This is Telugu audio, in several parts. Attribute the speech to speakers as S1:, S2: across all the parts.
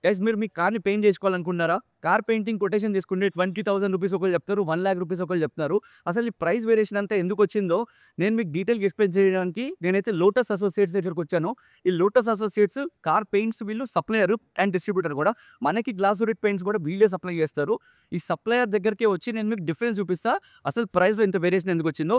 S1: గైస్ మీరు మీ కార్‌ని పెయింట్ జేసుకోవాలనుకుంటున్నారా? కార్ పెయింటింగ్ కొటేషన్ తీసుకుంటే 20,000 రూపీస్ ఒకళ్ళు చెప్తారు. 1,00,000 రూపీస్ ఒకళ్ళు చెప్తున్నారు. అసలు ఈ ప్రైస్ వేరియేషన్ అంతా ఎందుకొచ్చిందో నేను మీకు డీటెయిల్‌గా ఎక్స్‌ప్లెయిన్ చేయడానికి నేనైతే లోటస్ అసోసియేట్స్ దగ్గరికొచ్చాను. ఈ లోటస్ అసోసియేట్స్ కార్ పెయింట్స్ వీళ్ళు సప్లయర్ అండ్ డిస్ట్రిబ్యూటర్ గూడా. మనకి గ్లాసురిట్ పెయింట్స్ గూడా వీళ్ళే సప్లై చేస్తారు. ఈ సప్లయర్ దగ్గరికే వచ్చి నేను మీకు డిఫరెన్స్ చూపిస్తా. అసలు ప్రైస్‌లో ఇంత వేరియేషన్ ఎందుకొచ్చిందో.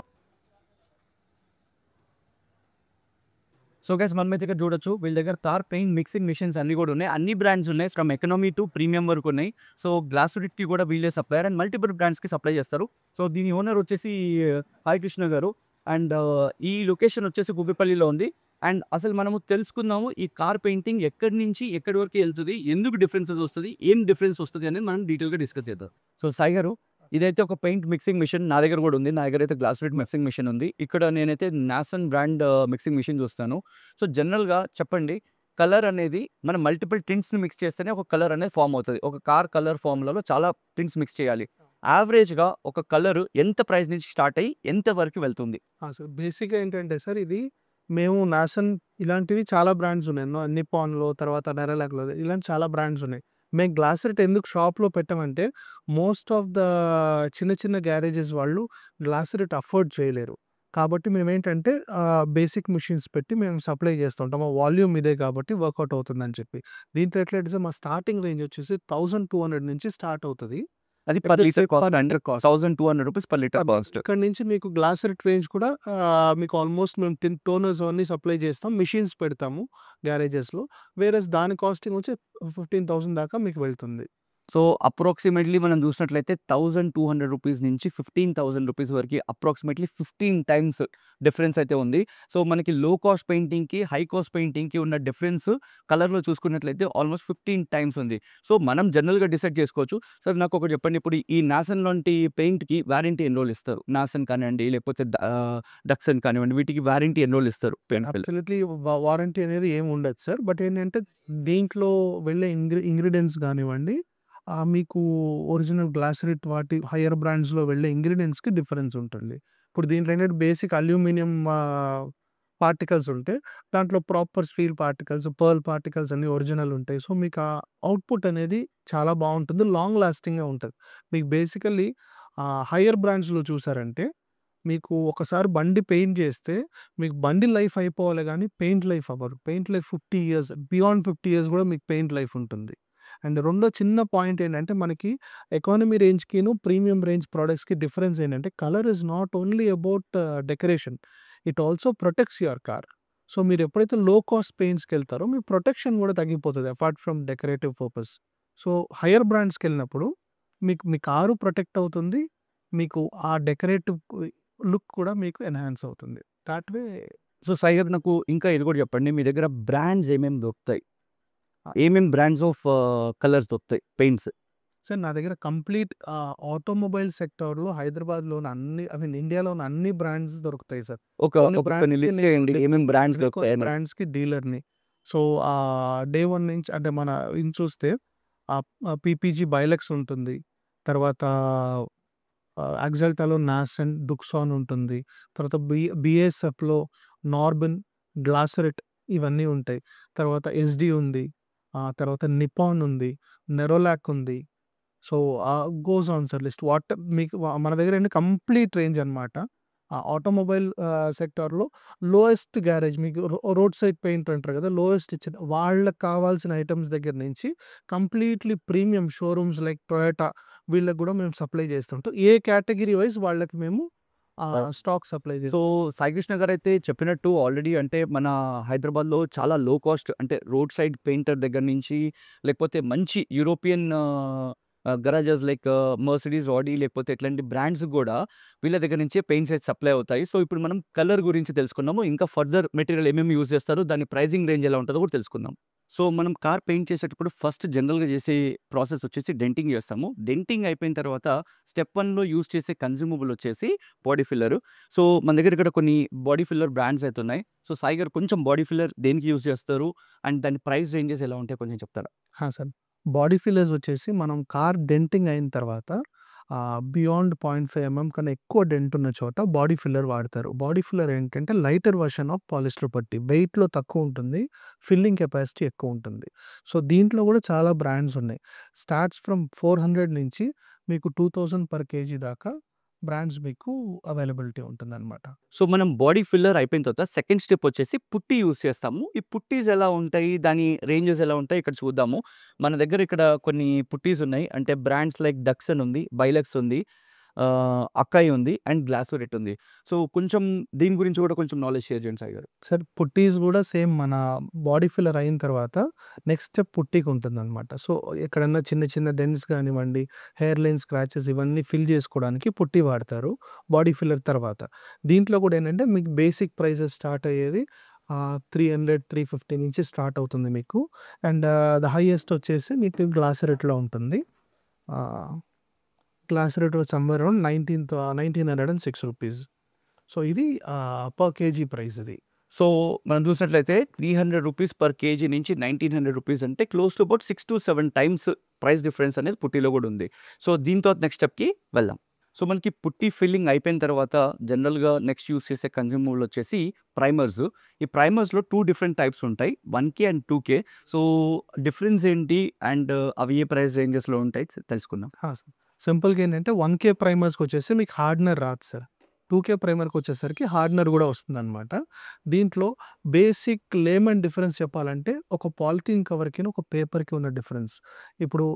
S1: సో గైస్ మనమైతే ఇక్కడ చూడొచ్చు. వీళ్ళ దగ్గర కార్ పెయింట్ మిక్సింగ్ మిషన్స్ అన్నీ కూడా ఉన్నాయి. అన్ని బ్రాండ్స్ ఉన్నాయి. ఫ్రమ్ ఎకనామీ టు ప్రీమియం వరకు ఉన్నాయి. సో గ్లాసురిట్‌కి కూడా వీళ్ళే సప్లయర్ అండ్ మల్టిపుల్ బ్రాండ్స్‌కి సప్లై చేస్తారు. సో దీని ఓనర్ వచ్చేసి హాయ్ కృష్ణ గారు. అండ్ ఈ లొకేషన్ వచ్చేసి కుకట్పల్లిలో ఉంది. అండ్ అసలు మనము తెలుసుకుందాము ఈ కార్ పెయింటింగ్ ఎక్కడి నుంచి ఎక్కడి వరకు ఎళ్తది? ఎందుకు డిఫరెన్సెస్ వస్తది? ఏం డిఫరెన్స్ వస్తది అనేది మనం డీటెయిల్‌గా డిస్కస్ చేద్దాం. సో సాయి గారు, ఇదైతే ఒక పెయింట్ మిక్సింగ్ మిషన్ నా దగ్గర కూడా ఉంది. నా దగ్గర అయితే గ్లాసురిట్ మిక్సింగ్ మిషన్ ఉంది. ఇక్కడ నేనైతే నాసన్ బ్రాండ్ మిక్సింగ్ మిషన్ చూస్తాను. సో జనరల్‌గా చెప్పండి. కలర్ అనేది మనం మల్టిపుల్ టింట్స్‌ని మిక్స్ చేస్తేనే ఒక కలర్ అనేది ఫార్మ్ అవుతది. ఒక కార్ కలర్ ఫార్ములాలో చాలా టింట్స్ మిక్స్ చేయాలి. యావరేజ్‌గా ఒక కలర్ ఎంత ప్రైస్ నుంచి స్టార్ట్ అయ్యి ఎంత వరకు వెళ్తుంది?
S2: సార్ బేసిక్‌గా ఏంటంటే సార్ ఇది మేము నాసన్ ఇలాంటివి చాలా బ్రాండ్స్ ఉన్నాయి. నిప్పాన్‌లో తర్వాత నెరలాక్‌లో ఇలాంటి చాలా బ్రాండ్స్ ఉన్నాయి. మేము గ్లాసెట్ ఎందుకు షాప్‌లో పెట్టామంటే మోస్ట్ ఆఫ్ ద చిన్న చిన్న గ్యారేజెస్ వాళ్ళు గ్లాసెట్ అఫోర్డ్ చేయలేరు. కాబట్టి మేమేంటంటే బేసిక్ మెషిన్స్ పెట్టి మేము సప్లై చేస్తూ ఉంటాం. మా వాల్యూమ్ ఇదే కాబట్టి వర్కౌట్ అవుతుందని చెప్పి. దీంట్లో ఎట్లంటే మా స్టార్టింగ్ రేంజ్ వచ్చేసి 1200 నుంచి స్టార్ట్ అవుతది.
S1: అది పర్
S2: పెద్ద
S1: లీటర్ కాస్ట్
S2: పర్
S1: అంటే
S2: litre cost.
S1: ₹1200 per litre cost.
S2: ఇక్కడి నుంచి మీకు గ్లాసెట్ రేంజ్ కూడా మీకు ఆల్మోస్ట్ మేము టోనర్స్ అవన్నీ సప్లై చేస్తాం. మెషిన్స్ పెడతాము గ్యారేజెస్‌లో. వేరేస్ దాని కాస్టింగ్ వచ్చి 15,000 దాకా మీకు వెళ్తుంది.
S1: సో, అప్రాక్సిమేట్‌లీ మనం చూసినట్లయితే ₹1200 నుంచి ₹15,000 వరకి అప్రాక్సిమేట్‌లీ 15 టైమ్స్ డిఫరెన్స్ అయితే ఉంది. సో, మనకి లో కాస్ట్ పెయింటింగ్‌కి, హై కాస్ట్ పెయింటింగ్‌కి ఉన్న డిఫరెన్స్ కలర్‌లో చూసుకున్నట్లయితే ఆల్మోస్ట్ 15 టైమ్స్ ఉంది. సో, మనం జనరల్‌గా డిసైడ్ చేసుకోవచ్చు. సార్ నాకొకటి చెప్పండి. ఇప్పుడు ఈ నాసన్ లాంటి పెయింట్‌కి వారంటీ ఎన్ని రోజులు ఇస్తారు? నాసన్ కానివ్వండి, లేకపోతే డక్సన్ కానివ్వండి, వీటికి వారంటీ ఎన్ని రోజులు ఇస్తారు పెయింట్‌కి?
S2: అబ్సల్యూట్‌లీ వారంటీ అనేది ఏమి ఉండదు సార్. బట్ ఏంటంటే దీంట్లో వెళ్ళే ఇంగ్రీడియెంట్స్ గానివ్వండి, మీకు ఒరిజినల్ గ్లాసెట్ వాటి హైయర్ బ్రాండ్స్‌లో వెళ్ళే ఇంగ్రీడియెంట్స్‌కి డిఫరెన్స్ ఉంటుంది. ఇప్పుడు దీంట్లో ఏంటంటే బేసిక్ అల్యూమినియం పార్టికల్స్ ఉంటే, దాంట్లో proper steel particles, pearl particles అన్నీ ఒరిజినల్ ఉంటాయి. సో, మీకు ఆ అవుట్‌పుట్ అనేది చాలా బావుంటుంది. లాంగ్ లాస్టింగ్‌గా ఉంటది. మీకు బేసికల్లీ హైయర్ బ్రాండ్స్‌లో చూసారంటే మీకు ఒకసారి బండి పెయింట్ చేస్తే, మీకు బండి లైఫ్ అయిపోవాలి గానీ, పెయింట్ లైఫ్ అవ్వదు. Paint life 50 years, beyond 50 years గూడా మీకు పెయింట్ లైఫ్ ఉంటుంది. అండ్ రెండో చిన్న పాయింట్ ఏంటంటే, మనకి ఎకానమీ రేంజ్‌కిను, ప్రీమియం రేంజ్ ప్రొడక్ట్స్‌కి డిఫరెన్స్ ఏంటంటే, colour is not only about decoration. It also protects your car. So, మీరెప్పుడైతే లో కాస్ట్ పెయింట్స్‌కెళ్తారో, మీ ప్రొటెక్షన్ గూడా తగ్గిపోతది apart from decorative purpose. So, higher బ్రాండ్స్‌కెళ్ళినప్పుడు మీకు మీ కారు ప్రొటెక్ట్ అవుతుంది. మీకు ఆ డెకరేటివ్ లుక్ కూడా మీకు ఎన్హాన్స్ అవుతుంది. థాట్ వే.
S1: సో, సాయి గారు నాకు ఇంకా ఇది కూడా చెప్పండి. మీ దగ్గర బ్రాండ్స్ ఏమేమి దొరుకుతాయి? ఏమేం బ్రాండ్స్ ఆఫ్ కలర్స్ దొరుకుతాయి పెయింట్స్?
S2: సార్ నా దగ్గర కంప్లీట్ ఆటోమొబైల్ సెక్టార్‌లో హైదరాబాద్‌లోని ఇండియాలోని అన్ని బ్రాండ్స్ దొరుకుతాయి సార్. కొన్ని
S1: కొన్ని
S2: బ్రాండ్స్‌కి
S1: లిస్ట్
S2: నేను
S1: చేయండి. ఏమేం బ్రాండ్స్
S2: కొన్ని
S1: దొరుకుతాయని?
S2: బ్రాండ్స్‌కి డీలర్‌ని. సో, డే 1 నుంచి అంటే మన చూస్తే పీపీజీ బైలెక్స్ ఉంటుంది. తర్వాత ఎక్సల్టాలో నాసెన్, డుక్సాన్ ఉంటుంది. తర్వాత బీఏఎస్ఎఫ్‌లో నార్బన్, గ్లాసెట్ ఇవన్నీ ఉంటాయి. తర్వాత ఎస్‌డి ఉంది. తర్వాత నిప్పాన్ ఉంది. నెరోలాక్ ఉంది. So, goes on sir list. మీకు మన దగ్గర ఏంటి కంప్లీట్ రేంజ్ అనమాట. ఆటోమొబైల్ సెక్టార్‌లో లోయెస్ట్ గ్యారేజ్ మీకు రోడ్ సైడ్ పెయింట్ అంటారు కదా! లోయెస్ట్ ఇచ్చిన వాళ్ళకి కావాల్సిన ఐటెమ్స్ దగ్గర నుంచి completely premium showrooms like Toyota వీళ్ళకి గూడా మేము సప్లై చేస్తుంటాం. ఏ కేటగరీ వైస్ వాళ్ళకి మేము స్టాక్ సప్లై
S1: సో,
S2: చేస్తాం.
S1: సాయి కృష్ణ గారైతే చెప్పినట్టు ఆల్రెడీ అంటే మన హైదరాబాద్‌లో చాలా లో కాస్ట్ అంటే రోడ్ సైడ్ పెయింటర్ దగ్గర నుంచి లేకపోతే మంచి యూరోపియన్ గరాజెస్ లైక్ మెర్సిడీస్, ఆడీ లేకపోతే ఇట్లాంటి బ్రాండ్స్ గూడా వీళ్ళ దగ్గర నుంచే పెయింట్స్ అయితే సప్లై అవుతాయి. సో, ఇప్పుడు మనం కలర్ గురించి తెలుసుకున్నాము. ఇంకా ఫర్దర్ మెటీరియల్ ఏమేమి యూజ్ చేస్తారు? దాని ప్రైజింగ్ రేంజ్ ఎలా ఉంటదో కూడా తెలుసుకుందాం. సో, మనం కార్ పెయింట్ చేసేటప్పుడు ఫస్ట్ జనరల్‌గా చేసే ప్రాసెస్ వచ్చేసి డెంటింగ్ చేస్తాము. డెంటింగ్ అయిపోయిన తర్వాత స్టెప్ 1లో యూజ్ చేసే కన్జ్యూమబుల్ వచ్చేసి బాడీ ఫిల్లర్. సో, మన దగ్గర ఇక్కడ కొన్ని బాడీ ఫిల్లర్ బ్రాండ్స్ అయితే ఉన్నాయి. సో, సాయి గారు కొంచెం బాడీ ఫిల్లర్ దేనికి యూజ్ చేస్తారు? అండ్ దాని ప్రైస్ రేంజెస్ ఎలా ఉంటాయో కొంచెం చెప్తారా?
S2: సార్. బాడీ ఫిల్లర్స్ వచ్చేసి మనం కార్ డెంటింగ్ అయిన తర్వాత బియాండ్ 0.5 కన్నా ఎక్కువ డెంట్ ఉన్న చోట బాడీ ఫిల్లర్ వాడతారు. బాడీ ఫిల్లర్ ఏంటంటే లైటర్ వర్షన్ ఆఫ్ పాలిస్టర్ పట్టీ. వెయిట్‌లో తక్కువ ఉంటుంది. ఫిల్లింగ్ కెపాసిటీ ఎక్కువ ఉంటుంది. సో, దీంట్లో కూడా చాలా బ్రాండ్స్ ఉన్నాయి. స్టార్ట్స్ ఫ్రమ్ 400 నుంచి మీకు 2000 పర్ కేజీ దాకా బ్రాండ్స్ మీకు అవైలబిలిటీ ఉంటుందన్నమాట.
S1: సో, మనం బాడీ ఫిల్లర్ అయిపోయిన తర్వాత సెకండ్ స్టెప్ వచ్చేసి పుట్టి యూజ్ చేస్తాము. ఈ పుట్టీస్ ఎలా ఉంటాయి? దాని రేంజెస్ ఎలా ఉంటాయి? ఇక్కడ చూద్దాము. మన దగ్గర ఇక్కడ కొన్ని పుట్టీస్ ఉన్నాయి. అంటే బ్రాండ్స్ లైక్ డక్సన్ ఉంది, బైలక్స్ ఉంది, అకాయ్ ఉంది అండ్ గ్లాసురిట్ ఉంది. సో, కొంచెం దీని గురించి కూడా కొంచెం నాలెడ్జ్ షేర్ చేయండి సాయి గారు.
S2: సార్ పుట్టీస్ కూడా సేమ్ మన బాడీ ఫిల్లర్ అయిన తర్వాత నెక్స్ట్ స్టెప్ పుట్టీకి ఉంటుందన్నమాట. సో, ఎక్కడన్నా చిన్న చిన్న డెన్స్ కానివ్వండి, హెయిర్ లైన్ స్క్రాచెస్ ఇవన్నీ ఫిల్ చేసుకోవడానికి పుట్టీ వాడతారు బాడీ ఫిల్లర్ తర్వాత. దీంట్లో కూడా ఏంటంటే మీకు బేసిక్ ప్రైసెస్ స్టార్ట్ అయ్యేది 300, 350 నుంచి స్టార్ట్ అవుతుంది మీకు. అండ్ ద హైయెస్ట్ వచ్చేసి మీకు గ్లాసరెట్‌లో ఉంటుంది. గ్లాసరెట్ సమ్‌వేర్ అరౌండ్ 1906 రూపీస్. సో, ఇది పర్ కేజీ ప్రైస్ ఇది.
S1: సో, మనం చూసినట్లయితే రూ. 300 పర్ కేజీ నుంచి రూ. 1900 అంటే close to about 6-7 times price difference అనేది పుట్టీలో కూడా ఉంది. సో, దీంతో నెక్స్ట్ స్టెప్‌కి వెళ్దాం. సో, మనకి పుట్టి ఫిల్లింగ్ అయిపోయిన తర్వాత జనరల్‌గా నెక్స్ట్ యూజ్ చేసే కన్జ్యూమబుల్ వచ్చేసి ప్రైమర్స్. ఈ ప్రైమర్స్‌లో 2 డిఫరెంట్ టైప్స్ ఉంటాయి. 1K and 2K. So, difference ఏంటి? అండ్ అవి ఏ ప్రైస్ రేంజెస్‌లో ఉంటాయి తెలుసుకుందాం.
S2: సార్. సింపుల్‌గా ఏంటంటే 1K ప్రైమర్స్‌కొచ్చేసి మీకు హార్డనర్ రాదు సార్. 2K ప్రైమర్‌కొచ్చేసరికి హార్డనర్ కూడా వస్తుందన్నమాట. దీంట్లో బేసిక్ లేమన్ డిఫరెన్స్ చెప్పాలంటే ఒక పాలిథీన్ కవర్‌కిను, ఒక పేపర్‌కి ఉన్న డిఫరెన్స్. ఇప్పుడు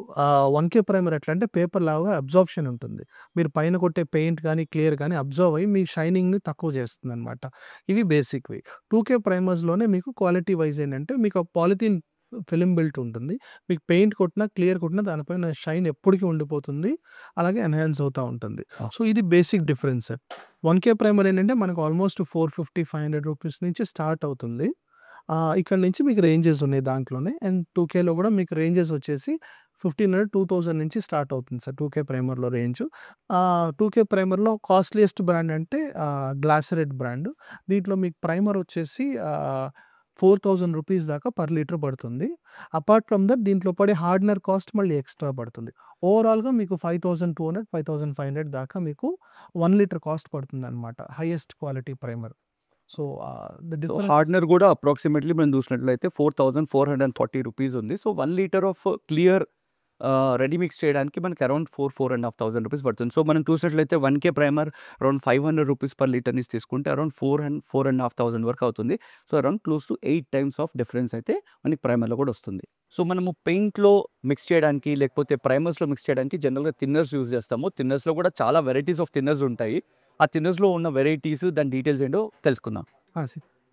S2: 1K ప్రైమర్ ఎట్లా అంటే పేపర్ లాగా అబ్జార్ప్షన్ ఉంటుంది. మీరు పైన కొట్టే పెయింట్ గానీ, క్లియర్ గానీ అబ్జర్వ్ అయ్యి మీ షైనింగ్‌ని తక్కువ చేస్తుందన్నమాట. ఇవి బేసిక్‌వి. 2K ప్రైమర్స్‌లోనే మీకు క్వాలిటీ వైస్ ఏంటంటే మీకు ఆ పాలిథీన్ ఫిల్మ్ బెల్ట్ ఉంటుంది. మీకు పెయింట్ కొట్టినా, క్లియర్ కొట్టినా దానిపైన షైన్ ఎప్పటికి ఉండిపోతుంది. అలాగే ఎన్హాన్స్ అవుతా ఉంటుంది. సో, ఇది బేసిక్ డిఫరెన్స్. 1K ప్రైమర్ ఏంటంటే మనకు ఆల్మోస్ట్ 450, 500 రూపీస్ నుంచి స్టార్ట్ అవుతుంది. ఇక్కడ నుంచి మీకు రేంజెస్ ఉన్నాయి దాంట్లోనే. అండ్ 2Kలో కూడా మీకు రేంజెస్ వచ్చేసి 1500, 2000 నుంచి స్టార్ట్ అవుతుంది సార్ 2K ప్రైమర్‌లో రేంజ్. 2K ప్రైమర్‌లో కాస్ట్‌లీయెస్ట్ బ్రాండ్ అంటే గ్లాసరెట్ బ్రాండ్. దీంట్లో మీకు ప్రైమర్ వచ్చేసి 4000 రూపీస్ దాకా పర్ లీటర్ పడుతుంది. అపార్ట్ ఫ్రమ్ దట్ దీంట్లో పడే హార్డనర్ కాస్ట్ మళ్ళీ ఎక్స్‌ట్రా పడుతుంది. ఓవరాల్‌గా మీకు 5200, 5500 దాకా మీకు 1 లీటర్ కాస్ట్ పడుతుందన్నమాట. Highest quality primer. So, the
S1: so,
S2: difference
S1: hardener కూడా అప్రాక్సిమేట్‌లీ మనం చూసినట్లయితే 4440 రూపీస్ ఉంది. So, 1 litre of clear ready mix చేయడానికి మనకి అరౌండ్ 4,500 రూపీస్ పడుతుంది. సో, మనం చూసినట్లయితే 1K primer around 500 rupees per litre నుంచి తీసుకుంటే అరౌండ్ 4,500 వరకు అవుతుంది. So, around close to 8 times of difference అయితే మనకి ప్రైమర్‌లో కూడా వస్తుంది. సో, మనము పెయింట్‌లో మిక్స్ చేయడానికి లేకపోతే ప్రైమర్స్‌లో మిక్స్ చేయడానికి జనరల్‌గా థిన్నర్స్ యూజ్ చేస్తాము. థిన్నర్స్‌లో కూడా చాలా వెరైటీస్ ఆఫ్ థిన్నర్స్ ఉంటాయి. ఆ థిన్నర్స్‌లో ఉన్న వెరైటీస్ దాని డీటెయిల్స్ ఏంటో తెలుసుకుందాం.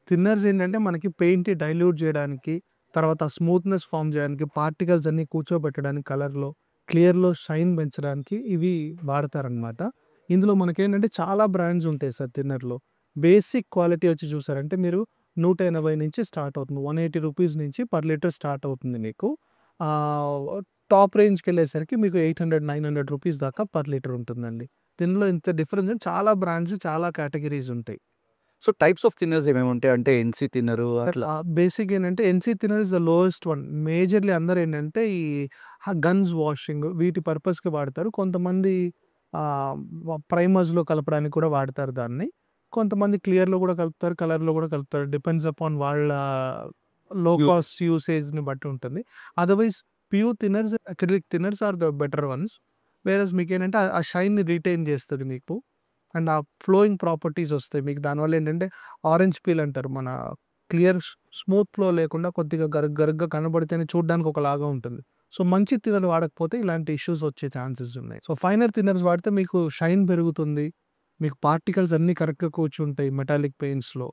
S2: థిన్నర్స్ ఏంటంటే మనకి పెయింట్ డైల్యూట్ చేయడానికి, తర్వాత స్మూత్‌నెస్ ఫార్మ్ చేయడానికి, పార్టికల్స్ అన్నీ కూర్చోబెట్టడానికి కలర్‌లో, క్లియర్‌లో షైన్ పెంచడానికి ఇవి వాడతారనమాట. ఇందులో మనకేంటంటే చాలా బ్రాండ్స్ ఉంటాయి సార్ థిన్నర్‌లో. బేసిక్ క్వాలిటీ వచ్చి చూసారంటే మీరు 180 నుంచి స్టార్ట్ అవుతుంది. 180 రూపీస్ నుంచి పర్ లీటర్ స్టార్ట్ అవుతుంది మీకు. టాప్ రేంజ్‌కెళ్ళేసరికి మీకు 800, 900 రూపీస్ దాకా పర్ లీటర్ ఉంటుందండి. దీనిలో ఇంత డిఫరెన్స్ చాలా బ్రాండ్స్, చాలా కేటగిరీస్ ఉంటాయి.
S1: సో, టైప్స్ ఆఫ్ థిన్నర్స్ ఏమేమి ఉంటాయి? అంటే ఎన్‌సీ థిన్నరు అట్లా.
S2: బేసిక్ ఏంటంటే NC thinner is the lowest one. Majorly అందరూ ఏంటంటే ఈ గన్స్ వాషింగ్ వీటి పర్పస్‌కి వాడతారు. కొంతమంది ప్రైమర్స్‌లో కలపడానికి కూడా వాడతారు దాన్ని. కొంతమంది క్లియర్‌లో కూడా కలుపుతారు, కలర్‌లో కూడా కలుపుతారు. డిపెండ్స్ అపాన్ వాళ్ళ లో
S1: యు
S2: కాస్ట్ యూసేజ్‌ని బట్టి ఉంటుంది. Otherwise pure thinners, acrylic thinners are the better ones. Whereas మీకేంటంటే ఆ షైన్‌ని రిటైన్ చేస్తది మీకు. అండ్ ఆ ఫ్లోయింగ్ ప్రాపర్టీస్ వస్తాయి మీకు. దానివల్ల ఏంటంటే ఆరెంజ్ పీల్ అంటారు. మన క్లియర్ స్మూత్ ఫ్లో లేకుండా కొద్దిగా గరుగ్గా కనబడితేనే చూడడానికి ఒకలాగా ఉంటుంది. సో, మంచి థిన్నర్ వాడకపోతే ఇలాంటి ఇష్యూస్ వచ్చే ఛాన్సెస్ ఉన్నాయి. సో, ఫైనర్ థిన్నర్స్ వాడితే మీకు షైన్ పెరుగుతుంది. మీకు పార్టికల్స్ అన్నీ కరెక్ట్‌గా కూర్చుంటాయి మెటాలిక్ పెయింట్స్‌లో.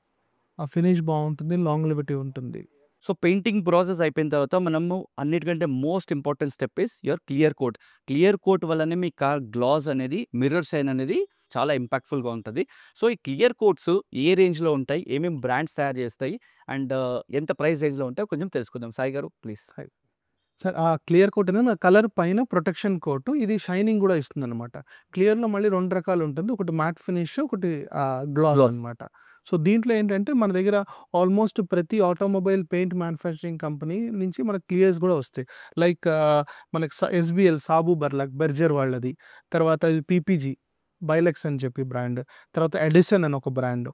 S2: ఆ ఫినిష్ బావుంటుంది. లాంగ్‌లివిటీ ఉంటుంది.
S1: సో, పెయింటింగ్ ప్రాసెస్ అయిపోయిన తర్వాత మనము అన్నిటికంటే most important step is your clear coat. Clear coat వల్లనే మీ కార్ గ్లాస్ అనేది, మిర్రర్ షైన్ అనేది చాలా ఇంపాక్ట్‌ఫుల్‌గా ఉంటది. సో, ఈ క్లియర్ కోట్స్ ఏ రేంజ్‌లో ఉంటాయి? ఏమేమి బ్రాండ్స్ తయారు చేస్తాయి? అండ్ ఎంత ప్రైస్ రేంజ్‌లో ఉంటాయో కొంచెం తెలుసుకుందాం. సాయి గారు ప్లీజ్.
S2: సార్ ఆ క్లియర్ కోట్ అనేది కలర్ పైన ప్రొటెక్షన్ కోట్. ఇది షైనింగ్ కూడా ఇస్తుందన్నమాట. క్లియర్‌లో మళ్ళీ 2 రకాలు ఉంటుంది. ఒకటి మ్యాట్ ఫినిష్, ఒకటి గ్లాస్
S1: గ్లాస్.
S2: అన్నమాట. సో దీంట్లో ఏంటంటే మన దగ్గర ఆల్మోస్ట్ ప్రతి ఆటోమొబైల్ పెయింట్ మ్యానుఫ్యాక్చరింగ్ కంపెనీ నుంచి మనకు క్లియర్స్ కూడా వస్తాయి. లైక్ మనకి ఎస్బిఎల్ సాబు బర్లక్ బెర్జర్ వాళ్ళది, తర్వాత పీపీజీ బైలెక్స్ అని చెప్పి బ్రాండ్, తర్వాత ఎడిసన్ అని ఒక బ్రాండ్,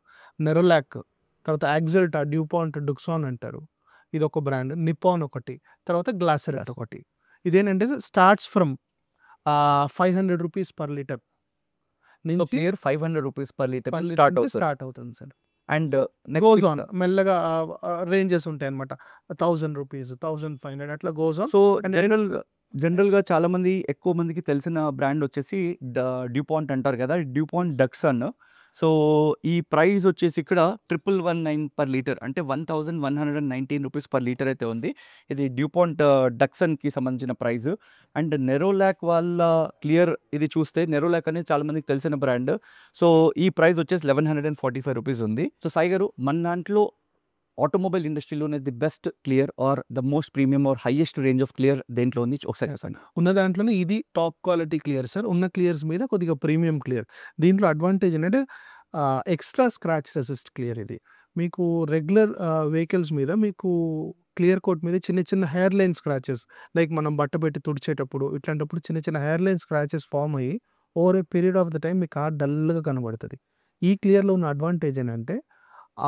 S2: నెరోలాక్, తర్వాత యాక్సెల్టా, డ్యూపాంట్, డుక్సాన్ అంటారు, ఇదొక బ్రాండ్, నిప్పాన్ ఒకటి, తర్వాత గ్లాసెట్ ఒకటి. ఇదేంటంటే starts from 500 rupees per litre
S1: so
S2: నుంచి
S1: clear 500 rupees per litre
S2: per litre
S1: start
S2: నుంచి
S1: అవుతుంది.
S2: స్టార్ట్ అవుతుంది సార్.
S1: అండ్
S2: గోస్ ఆన్ మెల్లగా రేంజెస్ ఉంటాయి అనమాట. 1000 రూపీస్, 1500 అట్లా గోస్ ఆన్.
S1: సో
S2: And-
S1: జనరల్గా చాలా మంది ఎక్కువ మందికి తెలిసిన బ్రాండ్ వచ్చేసి డ్యూపాంట్ అంటారు కదా, డ్యూపాంట్ డక్సన్. సో ఈ ప్రైస్ వచ్చేసి ఇక్కడ 1119 పర్ లీటర్, అంటే 1119 రూపీస్ పర్ లీటర్ అయితే ఉంది. ఇది డ్యూపాంట్ డక్సన్కి సంబంధించిన ప్రైస్. అండ్ నెరోలాక్ వాళ్ళ క్లియర్ ఇది చూస్తే, నెరోలాక్ అనేది చాలా మందికి తెలిసిన బ్రాండ్. సో ఈ ప్రైస్ వచ్చేసి 1145 రూపీస్ ఉంది. సో సాయి గారు, మన దాంట్లో ఆటోమొబైల్ ఇండస్ట్రీలోనే the best clear or the most premium or highest range of clear దేంట్లో ఉంది ఒకసారి చెప్పండి.
S2: ఉన్న దాంట్లోనే ఇది టాప్ క్వాలిటీ క్లియర్ సార్. ఉన్న క్లియర్స్ మీద కొద్దిగా ప్రీమియం క్లియర్. దీంట్లో అడ్వాంటేజ్ ఏంటంటే ఎక్స్ట్రా స్క్రాచ్ రెసిస్ట్ క్లియర్. ఇది మీకు రెగ్యులర్ వెహికల్స్ మీద మీకు క్లియర్ కోట్ మీద చిన్న చిన్న హెయిర్ లైన్ స్క్రాచెస్, లైక్ మనం బట్ట పెట్టి తుడిచేటప్పుడు ఇట్లాంటప్పుడు చిన్న చిన్న హెయిర్ లైన్ స్క్రాచెస్ ఫామ్ అయ్యి over a period of the time me car డల్గా కనబడుతుంది. ఈ క్లియర్లో ఉన్న అడ్వాంటేజ్ ఏంటంటే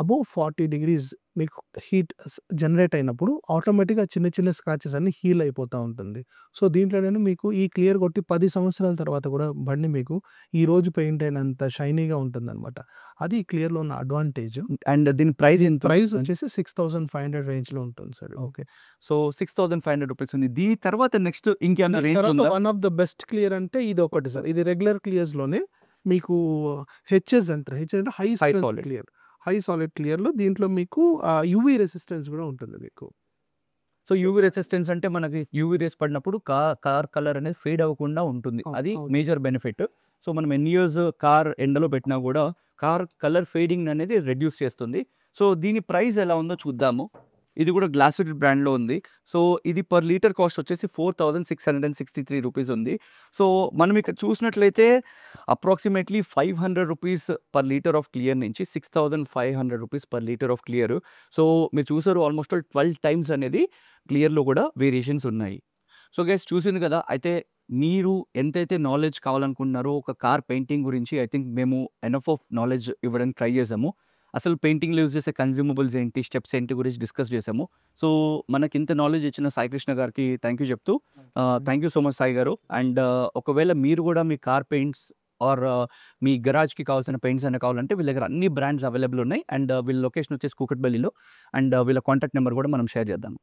S2: అబోవ్ 40 degrees మీకు హీట్ జనరేట్ అయినప్పుడు ఆటోమేటిక్గా చిన్న చిన్న స్క్రాచెస్ అన్ని హీల్ అయిపోతూ ఉంటుంది. సో దీంట్లోనే మీకు ఈ క్లియర్ కొట్టి 10 సంవత్సరాల తర్వాత కూడా బండి మీకు ఈ రోజు పెయింట్ అయినంత షైనీగా ఉంటుందన్నమాట. అది ఈ క్లియర్లో ఉన్న అడ్వాంటేజ్.
S1: అండ్ దీని ప్రైస్ ఎంత?
S2: ప్రైస్ వచ్చేసి 6500 రేంజ్లో ఉంటుంది సార్.
S1: ఓకే. సో 6500 రూపీస్ ఉంది. దీని తర్వాత నెక్స్ట్ ఇంకేమైనా రేంజ్
S2: తర్వాత
S1: ఉందా?
S2: One of the best clear అంటే ఇది ఒకటి సార్. ఇది రెగ్యులర్ క్లియర్స్లోనే మీకు హెచ్ఎస్ అంటారు. హెచ్ఎస్ అంటే హై
S1: solid.
S2: క్లియర్. హై సాలిడ్ క్లియర్లో దీంట్లో మీకు యూవీ రెసిస్టెన్స్ కూడా ఉంటుంది మీకు.
S1: సో యూవీ రెసిస్టెన్స్ అంటే మనకి యూవీ రేస్ పడినప్పుడు కార్ కలర్ అనేది ఫేడ్ అవ్వకుండా ఉంటుంది. అది
S2: అవును.
S1: Major benefit. సో మనం ఎన్ని ఇయర్స్ కార్ ఎండలో పెట్టినా కూడా కార్ కలర్ ఫేడింగ్ అనేది రెడ్యూస్ చేస్తుంది. సో దీని ప్రైస్ ఎలా ఉందో చూద్దాము. ఇది కూడా గ్లాసుడ్ బ్రాండ్లో ఉంది. సో ఇది పర్ లీటర్ కాస్ట్ వచ్చేసి 4663 రూపీస్ ఉంది. సో మనం ఇక్కడ చూసినట్లయితే approximately 500 rupees per litre of clear నుంచి 6500 rupees per litre of clear. So మీరు చూసారు ఆల్మోస్ట్ 12 టైమ్స్ అనేది క్లియర్లో కూడా వేరియేషన్స్ ఉన్నాయి. సో గైస్ చూసింది కదా, అయితే మీరు ఎంతైతే నాలెడ్జ్ కావాలనుకుంటున్నారో ఒక కార్ పెయింటింగ్ గురించి, ఐ థింక్ మేము ఎనఫ్ ఆఫ్ నాలెడ్జ్ ఇవ్వడానికి ట్రై చేసాము. అసలు పెయింటింగ్లో యూజ్ చేసే కన్జ్యూమబుల్స్ ఏంటి, స్టెప్స్ ఏంటి గురించి డిస్కస్ చేసాము. సో మనకి ఇంత నాలెడ్జ్ ఇచ్చిన సాయి కృష్ణ గారికి థ్యాంక్ యూ చెప్తూ, thank you so much Sai గారు. అండ్ ఒకవేళ మీరు కూడా మీ కార్ పెయింట్స్ ఆర్ మీ గరాజ్కి కావాల్సిన పెయింట్స్ అయినా కావాలంటే వీళ్ళ దగ్గర అన్ని బ్రాండ్స్ అవైలబుల్ ఉన్నాయి. అండ్ వీళ్ళ లొకేషన్ వచ్చేసి కూకట్పల్లిలో. అండ్ వీళ్ళ కాంటాక్ట్ నెంబర్ కూడా మనం షేర్ చేద్దాం.